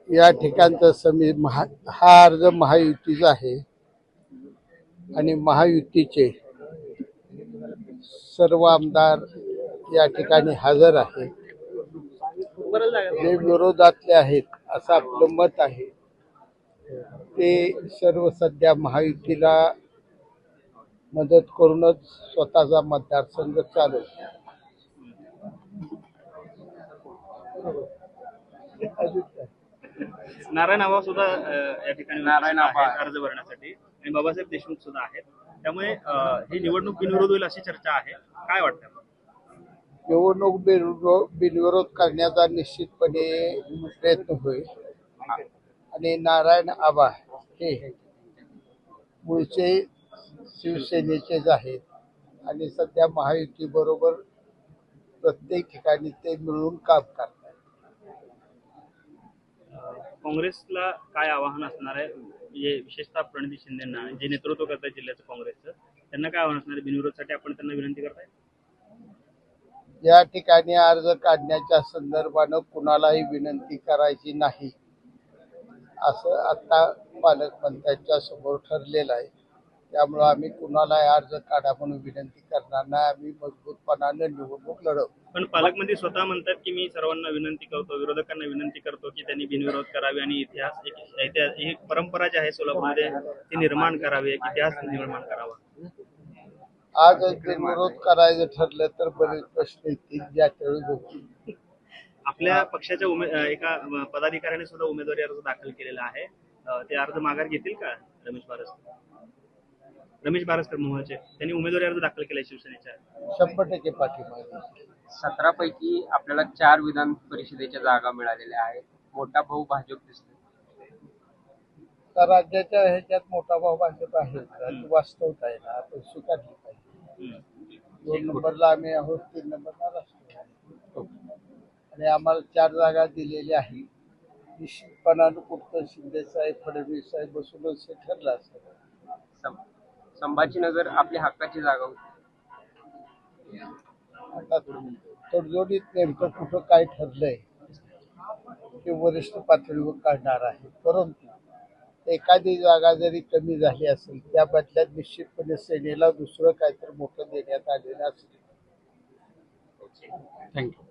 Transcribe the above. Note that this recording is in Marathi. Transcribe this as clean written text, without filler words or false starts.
या ठिकाणचा हा अर्ज महायुतीचा आहे आणि महायुतीचे सर्व आमदार या ठिकाणी हजर आहेत. जे विरोधातले आहेत असं आपलं मत आहे, ते सर्व सध्या महायुतीला मदत करूनच स्वतःचा मतदारसंघ चालवतो. नारायण आबा सुद्धा या ठिकाणी अर्ज भरण्यासाठी आणि बाबासाहेब देशमुख सुद्धा आहेत. त्यामुळे ही निवडणूक बिनविरोध होईल अशी चर्चा आहे. काय वाटतं? निवडणूक बिनविरोध करण्याचा निश्चितपणे प्रयत्न होईल आणि नारायण आबा हे मूळचे शिवसेनेचेच आहेत आणि सध्या महायुती बरोबर प्रत्येक ठिकाणी ते मिळून काम करतात. काँग्रेसला काय आवाहन असणार आहे, म्हणजे विशेषतः प्रणिती शिंदेना जे नेतृत्व करतात जिल्ह्याचं काँग्रेसचं, त्यांना काय आव्हान असणार आहे? बिनविरोधसाठी आपण त्यांना विनंती करताय? या ठिकाणी अर्ज काढण्याच्या संदर्भानं कुणालाही विनंती करायची नाही असं आता पालकमंत्र्यांच्या समोर ठरलेलं आहे. त्यामुळे आम्ही कुणालाही अर्ज काढा म्हणून विनंती करणार नाही. आम्ही मजबूतपणाने निवडणूक लढवू. पण पालकमंत्री स्वतः म्हणतात की मी सर्वांना विनंती करतो, विरोधकांना विनंती करतो की त्यांनी बिनविरोध करावे आणि इतिहास ही परंपरा जी आहे सोलापूरमध्ये ती निर्माण करावी, इतिहास निर्माण करावा. आज बिनविरोध करायचं ठरलं तर बरेच प्रश्न येतील ज्या त्यावेळी होतील. आपल्या पक्षाच्या एका पदाधिकाऱ्याने सुद्धा उमेदवारी अर्ज दाखल केलेला आहे. ते अर्ज माघार घेतील का रमेश बारसकर मोहचे? त्यांनी उमेदवारी अर्ज दाखल केलाय शिवसेनेच्या. 100% पाठिंबा. 17 पैकी आपल्याला 4 विधान परिषदेच्या जागा मिळालेल्या आहेत. मोठा भाऊ भाजप दिसतो. तर राज्याच्या ह्याच्यात मोठा भाऊ भाजप आहे, वास्तवता आहे ना, आपण स्वीकारली पाहिजे. 2 नंबरला आम्ही आहोत, 3 नंबरला राष्ट्रवादी आणि आम्हाला 4 जागा दिलेल्या आहेत. निश्चितपणानं कुठं शिंदे साहेब फडणवीस साहेब बसूनच हे ठरलं असेल. संभाजीनगर आपल्या हक्काची जागा होती. आता तडजोडीत नेमकं कुठं काय ठरलंय ते वरिष्ठ पातळीवर काढणार आहे. परंतु एखादी जागा जरी कमी झाली असेल त्या बदल्यात निश्चितपणे सेनेला दुसरं काहीतरी मोठं देण्यात आलेलं असेल. थँक्यू.